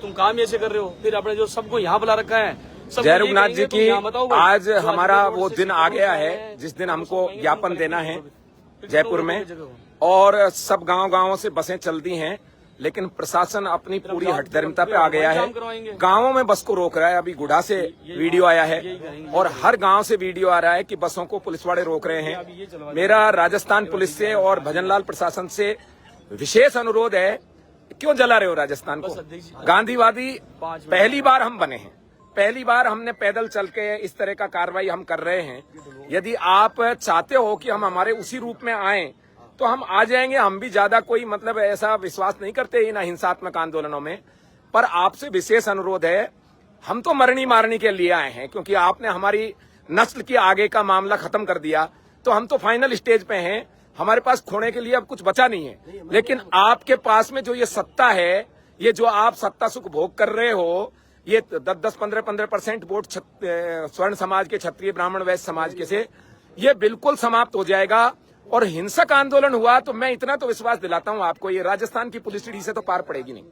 तुम काम ऐसे कर रहे हो, फिर आपने जो सबको यहाँ बुला रखा है। जयरुगनाथ जी की आज हमारा वो दिन आ गया है जिस दिन हमको ज्ञापन देना है जयपुर में, और सब गांव-गांवों से बसें चलती हैं, लेकिन प्रशासन अपनी पूरी हठधर्मिता पे आ गया है। गांवों में बस को रोक रहा है। अभी गुढ़ा से वीडियो आया है और हर गांव से वीडियो आ रहा है कि बसों को पुलिस वाले रोक रहे हैं। मेरा राजस्थान पुलिस से और भजनलाल प्रशासन से विशेष अनुरोध है, क्यों जला रहे हो राजस्थान को? गांधीवादी पहली बार हम बने हैं, पहली बार हमने पैदल चल के इस तरह का कार्रवाई हम कर रहे हैं। यदि आप चाहते हो कि हम हमारे उसी रूप में आए तो हम आ जाएंगे। हम भी ज्यादा कोई मतलब ऐसा विश्वास नहीं करते इन हिंसात्मक आंदोलनों में, पर आपसे विशेष अनुरोध है, हम तो मरनी मारनी के लिए आए हैं, क्योंकि आपने हमारी नस्ल की आगे का मामला खत्म कर दिया, तो हम तो फाइनल स्टेज पे हैं। हमारे पास खोने के लिए अब कुछ बचा नहीं है। लेकिन आपके पास में जो ये सत्ता है, ये जो आप सत्ता सुख भोग कर रहे हो, ये 10-10, 15% वोट स्वर्ण समाज के, क्षत्रिय ब्राह्मण वैश्य समाज के से ये बिल्कुल समाप्त हो जाएगा। और हिंसक आंदोलन हुआ तो मैं इतना तो विश्वास दिलाता हूं आपको, ये राजस्थान की पुलिस सीढ़ी से तो पार पड़ेगी नहीं।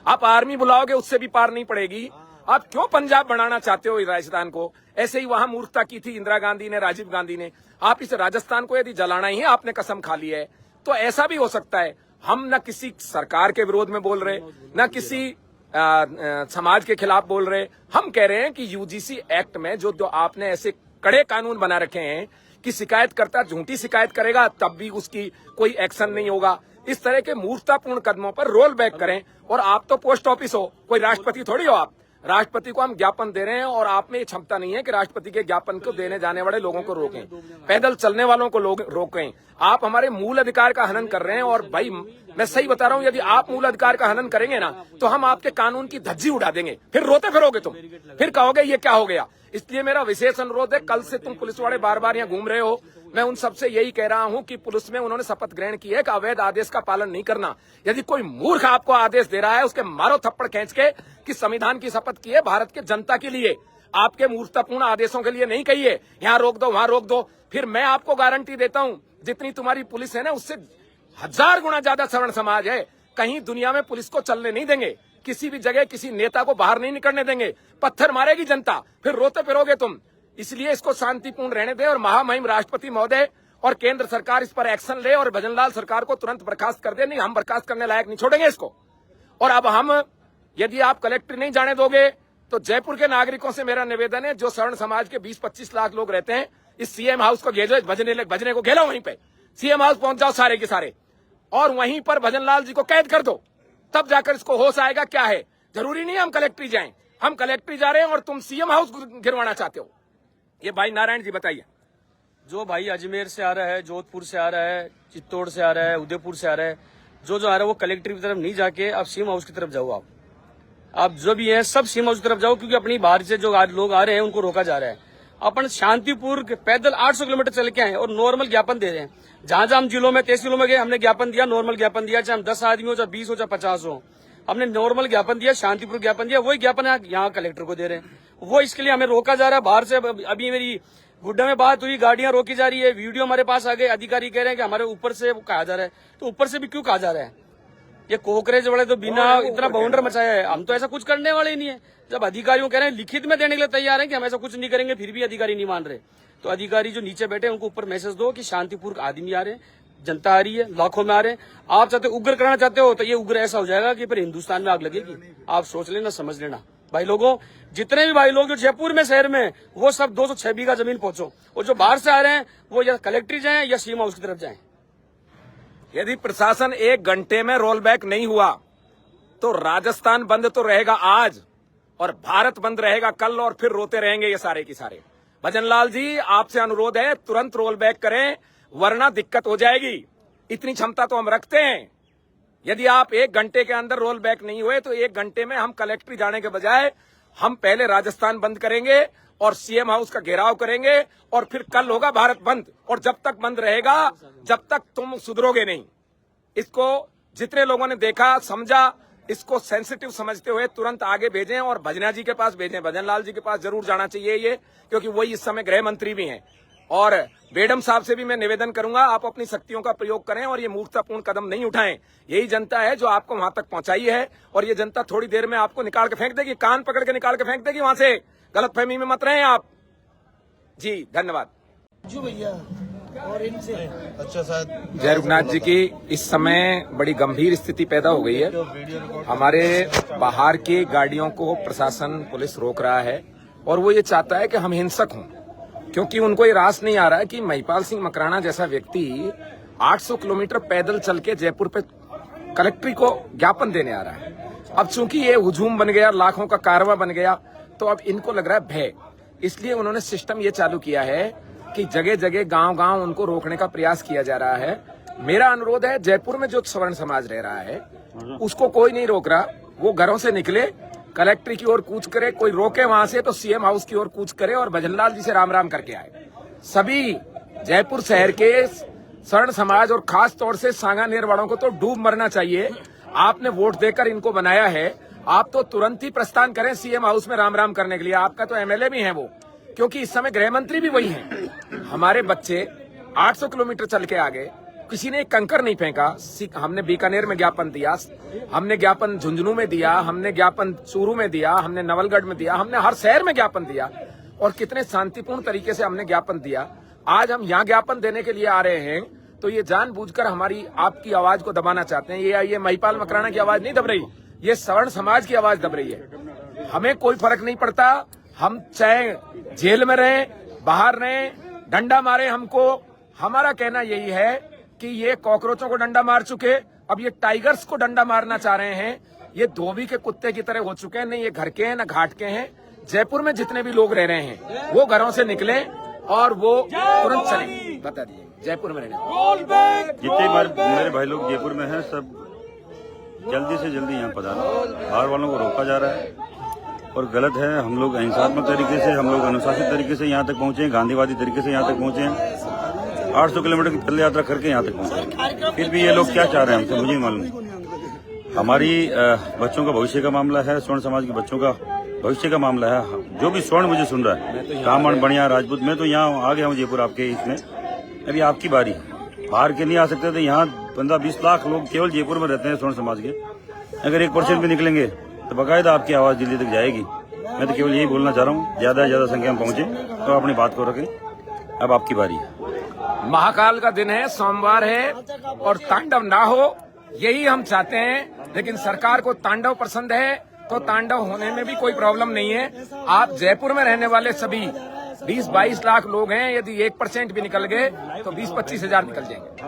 आप आर्मी बुलाओगे उससे भी पार नहीं पड़ेगी। आप क्यों पंजाब बनाना चाहते हो राजस्थान को? ऐसे ही वहां मूर्खता की थी इंदिरा गांधी ने, राजीव गांधी ने। आप इस राजस्थान को यदि जलाना ही है, आपने कसम खा ली है, तो ऐसा भी हो सकता है। हम न किसी सरकार के विरोध में बोल रहे, न किसी समाज के खिलाफ बोल रहे। हम कह रहे हैं कि यूजीसी एक्ट में जो आपने ऐसे कड़े कानून बना रखे हैं कि शिकायतकर्ता झूठी शिकायत करेगा तब भी उसकी कोई एक्शन नहीं होगा, इस तरह के मूर्खतापूर्ण कदमों पर रोल बैक करें। और आप तो पोस्ट ऑफिस हो, कोई राष्ट्रपति थोड़ी हो आप। राष्ट्रपति को हम ज्ञापन दे रहे हैं और आप में ये क्षमता नहीं है कि राष्ट्रपति के ज्ञापन को देने जाने वाले लोगों को रोकें, पैदल चलने वालों को लोग रोकें। आप हमारे मूल अधिकार का हनन कर रहे हैं। और भाई मैं सही बता रहा हूं, यदि आप मूल अधिकार का हनन करेंगे ना, तो हम आपके कानून की धज्जी उड़ा देंगे, फिर रोते फिरोगे तुम, फिर कहोगे ये क्या हो गया। इसलिए मेरा विशेष अनुरोध है, कल से तुम पुलिस वाले बार बार यहाँ घूम रहे हो, मैं उन सबसे यही कह रहा हूं कि पुलिस में उन्होंने शपथ ग्रहण की है कि अवैध आदेश का पालन नहीं करना। यदि कोई मूर्ख आपको आदेश दे रहा है, उसके मारो थप्पड़ खींच के कि संविधान की शपथ की है भारत के जनता के लिए, आपके मूर्खतापूर्ण आदेशों के लिए नहीं कही है। यहाँ रोक दो, वहां रोक दो। फिर मैं आपको गारंटी देता हूं, जितनी तुम्हारी पुलिस है ना, उससे 1000 गुना ज्यादा सवर्ण समाज है। कहीं दुनिया में पुलिस को चलने नहीं देंगे, किसी भी जगह किसी नेता को बाहर नहीं निकलने देंगे, पत्थर मारेगी जनता, फिर रोते फिरोगे तुम। इसलिए इसको शांतिपूर्ण रहने दें और महामहिम राष्ट्रपति महोदय और केंद्र सरकार इस पर एक्शन ले और भजनलाल सरकार को तुरंत बर्खास्त कर दे। नहीं, हम बर्खास्त करने लायक नहीं छोड़ेंगे इसको। और अब हम, यदि आप कलेक्टर नहीं जाने दोगे, तो जयपुर के नागरिकों से मेरा निवेदन है, जो सवर्ण समाज के 20-25 लाख लोग रहते हैं, इस सीएम हाउस को घेरो, भजने को घेरो, वहीं पे सीएम हाउस पहुंच जाओ सारे के सारे, और वहीं पर भजनलाल जी को कैद कर दो। तब जाकर इसको होश आएगा क्या है। जरूरी नहीं हम कलेक्ट्री जाएं, हम कलेक्ट्री जा रहे हैं और तुम सीएम हाउस गिरवाना चाहते हो। ये भाई नारायण जी बताइए। जो भाई अजमेर से आ रहा है, जोधपुर से आ रहा है, चित्तौड़ से आ रहा है, उदयपुर से आ रहा है, जो आ रहा है वो कलेक्ट्री की तरफ नहीं जाके आप सीएम हाउस की तरफ जाओ। आप जो भी है सब सीएम हाउस की तरफ जाओ, क्योंकि अपनी बाहर से जो लोग आ रहे हैं उनको रोका जा रहा है। अपन शांतिपूर्ण पैदल 800 किलोमीटर चल के आए और नॉर्मल ज्ञापन दे रहे हैं। जहां हम जिलों में, तहसीलों में गए, हमने ज्ञापन दिया, नॉर्मल ज्ञापन दिया, चाहे हम 10 आदमी हो, चाहे 20 हो, चाहे 50 हो, हमने नॉर्मल ज्ञापन दिया, शांतिपूर्ण ज्ञापन दिया। वही ज्ञापन यहाँ कलेक्टर को दे रहे हैं। वो इसके लिए हमें रोका जा रहा है बाहर से। अभी मेरी गुड्डा में बात हुई, गाड़ियां रोकी जा रही है, वीडियो हमारे पास आ गए, अधिकारी कह रहे हैं कि हमारे ऊपर से कहा जा रहा है। तो ऊपर से भी क्यों कहा जा रहा है? ये कोकरेज वाले तो बिना इतना बाउंडर मचाया है, हम तो ऐसा कुछ करने वाले ही नहीं है। जब अधिकारियों कह रहे हैं, लिखित में देने के लिए तैयार है कि हम ऐसा कुछ नहीं करेंगे, फिर भी अधिकारी नहीं मान रहे, तो अधिकारी जो नीचे बैठे उनको ऊपर मैसेज दो कि शांतिपूर्ण आदमी आ रहे हैं, जनता आ रही है, लाखों में आ रहे हैं। आप चाहते उग्र करना चाहते हो तो ये उग्र ऐसा हो जाएगा कि फिर हिंदुस्तान में आग लगेगी। आप सोच लेना, समझ लेना भाई लोगों। जितने भी भाई लोग जो जयपुर में शहर में, वो सब 206 बीघा जमीन पहुंचो, और जो बाहर से आ रहे हैं वो या कलेक्ट्री जाएं या सीएम हाउस की तरफ जाएं। यदि प्रशासन 1 घंटे में रोल बैक नहीं हुआ तो राजस्थान बंद तो रहेगा आज और भारत बंद रहेगा कल, और फिर रोते रहेंगे ये सारे के सारे। भजनलाल जी, आपसे अनुरोध है, तुरंत रोल बैक करें, वरना दिक्कत हो जाएगी। इतनी क्षमता तो हम रखते हैं। यदि आप 1 घंटे के अंदर रोल बैक नहीं हुए तो 1 घंटे में हम कलेक्ट्री जाने के बजाय हम पहले राजस्थान बंद करेंगे और सीएम हाउस का घेराव करेंगे, और फिर कल होगा भारत बंद। और जब तक बंद रहेगा, जब तक तुम सुधरोगे नहीं। इसको जितने लोगों ने देखा, समझा, इसको सेंसिटिव समझते हुए तुरंत आगे भेजें और भजना जी के पास भेजें। भजनलाल जी के पास जरूर जाना चाहिए ये, क्योंकि वही इस समय गृह मंत्री भी हैं। और बेडम साहब से भी मैं निवेदन करूंगा, आप अपनी शक्तियों का प्रयोग करें और ये मूर्खतापूर्ण कदम नहीं उठाएं। यही जनता है जो आपको वहां तक पहुंचाई है और ये जनता थोड़ी देर में आपको निकाल के फेंक देगी, कान पकड़ के निकाल के फेंक देगी वहां से। गलतफहमी में मत रहें आप जी। धन्यवाद। जो भैया और इनसे अच्छा शायद जय रघुनाथ जी की इस समय बड़ी गंभीर स्थिति पैदा हो गई है। हमारे बाहर की गाड़ियों को प्रशासन पुलिस रोक रहा है और वो ये चाहता है कि हम हिंसक हों, क्योंकि उनको ये रास नहीं आ रहा है कि महिपाल सिंह मकराना जैसा व्यक्ति 800 किलोमीटर पैदल चल के जयपुर पे कलेक्ट्री को ज्ञापन देने आ रहा है। अब चूंकि ये हुजूम बन गया, लाखों का कारवां बन गया, तो अब इनको लग रहा है भय, इसलिए उन्होंने सिस्टम ये चालू किया है कि जगह जगह गांव-गांव उनको रोकने का प्रयास किया जा रहा है। मेरा अनुरोध है, जयपुर में जो सवर्ण समाज रह रहा है उसको कोई नहीं रोक रहा, वो घरों से निकले, कलेक्ट्री की ओर कूच करे, कोई रोके वहां से तो सीएम हाउस की ओर कूच करे और भजनलाल जी से राम राम करके आए। सभी जयपुर शहर के सवर्ण समाज और खास तौर से सांगानेर वालों को तो डूब मरना चाहिए। आपने वोट देकर इनको बनाया है, आप तो तुरंत ही प्रस्थान करें सीएम हाउस में राम राम करने के लिए। आपका तो एमएलए भी है वो, क्योंकि इस समय गृह मंत्री भी वही हैं। हमारे बच्चे 800 किलोमीटर चल के आ गए, किसी ने एक कंकर नहीं फेंका। हमने बीकानेर में ज्ञापन दिया, हमने ज्ञापन झुंझुनू में दिया, हमने ज्ञापन चूरू में दिया, हमने नवलगढ़ में दिया, हमने हर शहर में ज्ञापन दिया और कितने शांतिपूर्ण तरीके से हमने ज्ञापन दिया। आज हम यहाँ ज्ञापन देने के लिए आ रहे हैं तो ये जानबूझकर हमारी आपकी आवाज को दबाना चाहते हैं। ये महिपाल मकराना की आवाज नहीं दब रही, ये सवर्ण समाज की आवाज दब रही है। हमें कोई फर्क नहीं पड़ता, हम चाहे जेल में रहें, बाहर रहें, डंडा मारे हमको। हमारा कहना यही है कि ये कॉकरोचों को डंडा मार चुके, अब ये टाइगर्स को डंडा मारना चाह रहे हैं। ये धोबी के कुत्ते की तरह हो चुके हैं, नहीं ये घर के हैं न घाट के हैं। जयपुर में जितने भी लोग रह रहे हैं वो घरों से निकले और वो तुरंत चले। बता दिए जयपुर में रहने जितने मेरे भाई लोग जयपुर में हैं, सब जल्दी से जल्दी यहाँ पधारें। बाहर वालों को रोका जा रहा है और गलत है। हम लोग अहिंसात्मक तरीके से, हम लोग अनुशासित तरीके से यहाँ तक पहुँचे, गांधीवादी तरीके से यहाँ तक पहुँचे, 800 किलोमीटर की पैदल यात्रा करके यहाँ तक पहुँचे। फिर भी ये लोग क्या चाह रहे हैं हमसे मुझे नहीं मालूम। हमारी बच्चों का भविष्य का मामला है, स्वर्ण समाज के बच्चों का भविष्य का मामला है। जो भी स्वर्ण मुझे सुन रहा है, कामण, बढ़िया, राजपूत, मैं तो यहाँ आ गया हूँ जयपुर आपके इसमें। अभी आपकी बारी है, बाहर के नहीं आ सकते थे। यहाँ 15-20 लाख लोग केवल जयपुर में रहते हैं स्वर्ण समाज के। अगर 1% भी निकलेंगे तो बाकायदा आपकी आवाज दिल्ली तक जाएगी। मैं तो केवल यही बोलना चाह रहा हूँ, ज्यादा से ज्यादा संख्या में पहुंचे तो अपनी बात को रखें। अब आपकी बारी है। महाकाल का दिन है, सोमवार है और तांडव ना हो, यही हम चाहते हैं। लेकिन सरकार को तांडव पसंद है तो तांडव होने में भी कोई प्रॉब्लम नहीं है। आप जयपुर में रहने वाले सभी 20-22 लाख लोग हैं, यदि 1% भी निकल गए तो 20-25 हजार निकल जाएंगे।